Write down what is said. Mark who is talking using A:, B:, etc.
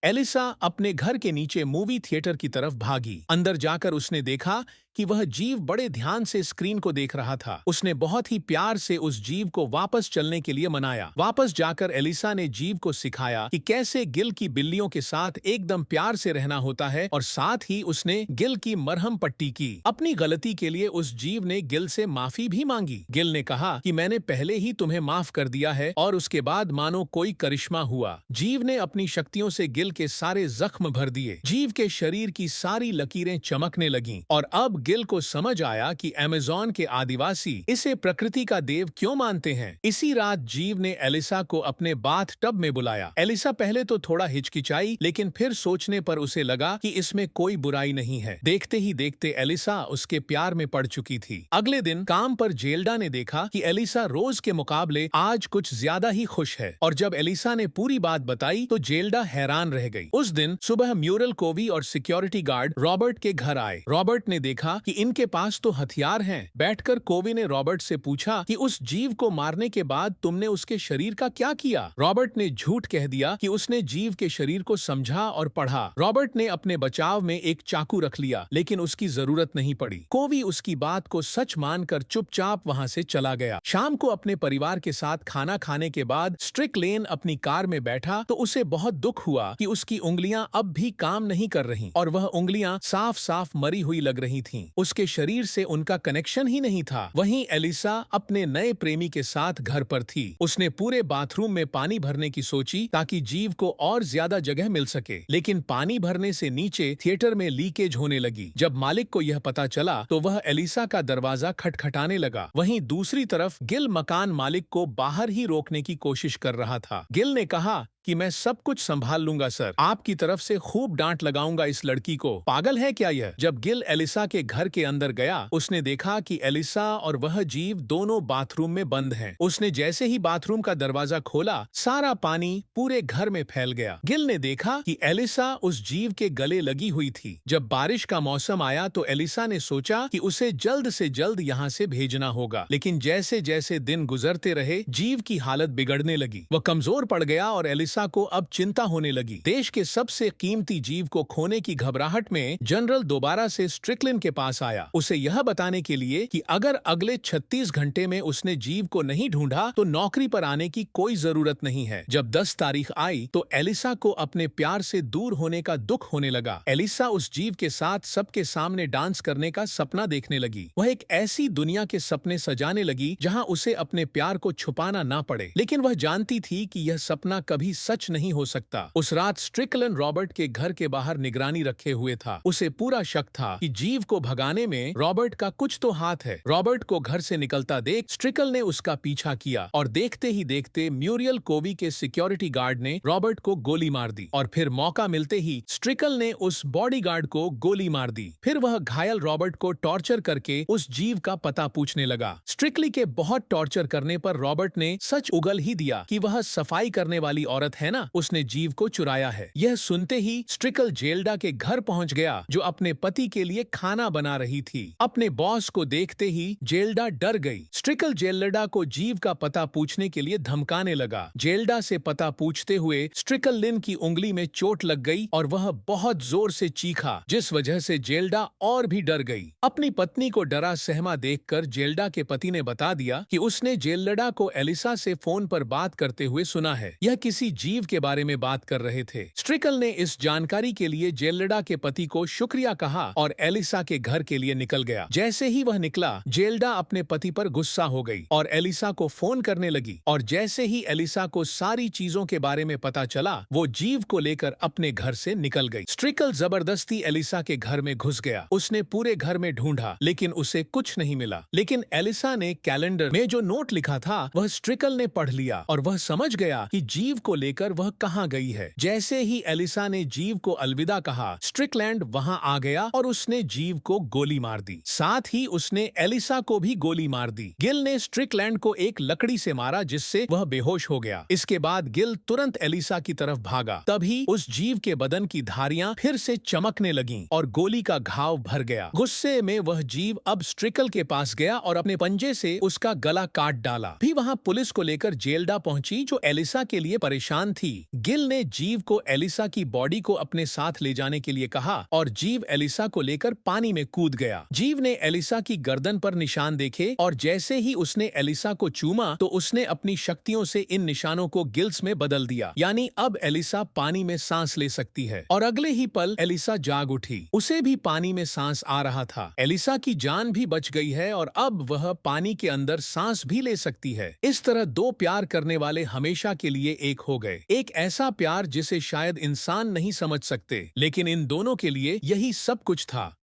A: Elisa अपने घर के नीचे मूवी थिएटर की तरफ भागी। अंदर जाकर उसने देखा कि वह जीव बड़े ध्यान से स्क्रीन को देख रहा था। उसने बहुत ही प्यार से उस जीव को वापस चलने के लिए मनाया। वापस जाकर एलिसा ने जीव को सिखाया कि कैसे गिल की बिल्लियों के साथ एकदम प्यार से रहना होता है और साथ ही उसने गिल की मरहम पट्टी की। अपनी गलती के लिए उस जीव ने गिल से माफी भी मांगी। गिल ने कहा कि मैंने पहले ही तुम्हें माफ कर दिया है और उसके बाद मानो कोई करिश्मा हुआ। जीव ने अपनी शक्तियों से गिल के सारे जख्म भर दिए। जीव के शरीर की सारी लकीरें चमकने लगीं और अब गिल को समझ आया कि अमेज़न के आदिवासी इसे प्रकृति का देव क्यों मानते हैं। इसी रात जीव ने एलिसा को अपने बाथ टब में बुलाया। एलिसा पहले तो थोड़ा हिचकिचाई, लेकिन फिर सोचने पर उसे लगा कि इसमें कोई बुराई नहीं है। देखते ही देखते एलिसा उसके प्यार में पड़ चुकी थी। अगले दिन काम पर जेल्डा ने देखा कि एलिसा रोज के मुकाबले आज कुछ ज्यादा ही खुश है और जब एलिसा ने पूरी बात बताई तो जेल्डा हैरान रह गई। उस दिन सुबह म्यूरल कोवी और सिक्योरिटी गार्ड रॉबर्ट के घर आए। रॉबर्ट ने देखा कि इनके पास तो हथियार हैं। बैठकर कोवी ने रॉबर्ट से पूछा कि उस जीव को मारने के बाद तुमने उसके शरीर का क्या किया। रॉबर्ट ने झूठ कह दिया कि उसने जीव के शरीर को समझा और पढ़ा। रॉबर्ट ने अपने बचाव में एक चाकू रख लिया, लेकिन उसकी जरूरत नहीं पड़ी। कोवी उसकी बात को सच मानकर चुपचाप वहां से चला गया। शाम को अपने परिवार के साथ खाना खाने के बाद स्ट्रिकलैंड अपनी कार में बैठा तो उसे बहुत दुख हुआ कि उसकी उंगलियां अब भी काम नहीं कर रहीं और वह उंगलियां साफ साफ मरी हुई लग रही थीं। उसके शरीर से उनका कनेक्शन ही नहीं था। वहीं एलिसा अपने नए प्रेमी के साथ घर पर थी। उसने पूरे बाथरूम में पानी भरने की सोची ताकि जीव को और ज्यादा जगह मिल सके, लेकिन पानी भरने से नीचे थिएटर में लीकेज होने लगी। जब मालिक को यह पता चला तो वह एलिसा का दरवाजा खटखटाने लगा। वहीं दूसरी तरफ गिल मकान मालिक को बाहर ही रोकने की कोशिश कर रहा था। गिल ने कहा कि मैं सब कुछ संभाल लूंगा सर, आपकी तरफ से खूब डांट लगाऊंगा इस लड़की को। पागल है क्या यह? जब गिल एलिसा के घर के अंदर गया उसने देखा कि एलिसा और वह जीव दोनों बाथरूम में बंद हैं। उसने जैसे ही बाथरूम का दरवाजा खोला सारा पानी पूरे घर में फैल गया। गिल ने देखा कि एलिसा उस जीव के गले लगी हुई थी। जब बारिश का मौसम आया तो एलिसा ने सोचा कि उसे जल्द से जल्द यहाँ से भेजना होगा, लेकिन जैसे जैसे दिन गुजरते रहे जीव की हालत बिगड़ने लगी। वह कमजोर पड़ गया और एलिसा को अब चिंता होने लगी। देश के सबसे कीमती जीव को खोने की घबराहट में जनरल दोबारा से स्ट्रिकलैंड के पास आया, उसे यह बताने के लिए कि अगर अगले 36 घंटे में उसने जीव को नहीं ढूंढा तो नौकरी पर आने की कोई जरूरत नहीं है। जब 10 तारीख आई तो एलिसा को अपने प्यार से दूर होने का दुख होने लगा। एलिसा उस जीव के साथ सबके सामने डांस करने का सपना देखने लगी। वह एक ऐसी दुनिया के सपने सजाने लगी जहां उसे अपने प्यार को छुपाना ना पड़े, लेकिन वह जानती थी कि यह सपना कभी सच नहीं हो सकता। उस रात स्ट्रिकलैंड रॉबर्ट के घर के बाहर निगरानी रखे हुए था। उसे पूरा शक था कि जीव को भगाने में रॉबर्ट का कुछ तो हाथ है। रॉबर्ट को घर से निकलता देख स्ट्रिकल ने उसका पीछा किया और देखते ही देखते म्यूरियल कोवी के सिक्योरिटी गार्ड ने रॉबर्ट को गोली मार दी और फिर मौका मिलते ही स्ट्रिकल ने उस बॉडीगार्ड को गोली मार दी। फिर वह घायल रॉबर्ट को टॉर्चर करके उस जीव का पता पूछने लगा। स्ट्रिकली के बहुत टॉर्चर करने पर रॉबर्ट ने सच उगल ही दिया कि वह सफाई करने वाली औरत है ना, उसने जीव को चुराया है। यह सुनते ही स्ट्रिकल जेल्डा के घर पहुंच गया जो अपने पति के लिए खाना बना रही थी। अपने बॉस को देखते ही जेल्डा डर गई। स्ट्रिकल जेल्डा को जीव का पता पूछने के लिए धमकाने लगा। जेल्डा से पता पूछते हुए स्ट्रिकल लिन की उंगली में चोट लग गई और वह बहुत जोर से चीखा, जिस वजह से जेल्डा और भी डर गई। अपनी पत्नी को डरा सहमा देखकर जेल्डा के पति ने बता दिया कि उसने जेल्डा को एलिसा से फोन पर बात करते हुए सुना है। यह किसी जीव के बारे में बात कर रहे थे। स्ट्रिकल ने इस जानकारी के लिए जेल्डा के पति को शुक्रिया कहा और एलिसा के घर के लिए निकल गया। जैसे ही वह निकला जेल्डा अपने पति पर गुस्सा हो गई और एलिसा को फोन करने लगी और जैसे ही एलिसा को सारी चीजों के बारे में पता चला वो जीव को लेकर अपने घर से निकल गई। स्ट्रिकल जबरदस्ती एलिसा के घर में घुस गया। उसने पूरे घर में ढूंढा लेकिन उसे कुछ नहीं मिला, लेकिन एलिसा ने कैलेंडर में जो नोट लिखा था वह स्ट्रिकल ने पढ़ लिया और वह समझ गया कि जीव को लेकर वह कहां गई है। जैसे ही एलिसा ने जीव को अलविदा कहा स्ट्रिकलैंड वहां आ गया और उसने जीव को गोली मार दी। साथ ही उसने एलिसा को भी गोली मार दी। गिल ने स्ट्रिकलैंड को एक लकड़ी से मारा जिससे वह बेहोश हो गया। इसके बाद गिल तुरंत एलिसा की तरफ भागा। तभी उस जीव के बदन की धारियां फिर से चमकने लगीं और गोली का घाव भर गया। गुस्से में वह जीव अब स्ट्रिकल के पास गया और अपने पंजे से उसका गला काट डाला। भी वहां पुलिस को लेकर जेल्डा पहुंची जो एलिसा के लिए परेशान निशान थी। गिल ने जीव को एलिसा की बॉडी को अपने साथ ले जाने के लिए कहा और जीव एलिसा को लेकर पानी में कूद गया। जीव ने एलिसा की गर्दन पर निशान देखे और जैसे ही उसने एलिसा को चूमा तो उसने अपनी शक्तियों से इन निशानों को गिल्स में बदल दिया, यानी अब एलिसा पानी में सांस ले सकती है। और अगले ही पल एलिसा जाग उठी, उसे भी पानी में सांस आ रहा था। एलिसा की जान भी बच गई है और अब वह पानी के अंदर सांस भी ले सकती है। इस तरह दो प्यार करने वाले हमेशा के लिए एक हो गए। एक ऐसा प्यार जिसे शायद इंसान नहीं समझ सकते, लेकिन इन दोनों के लिए यही सब कुछ था।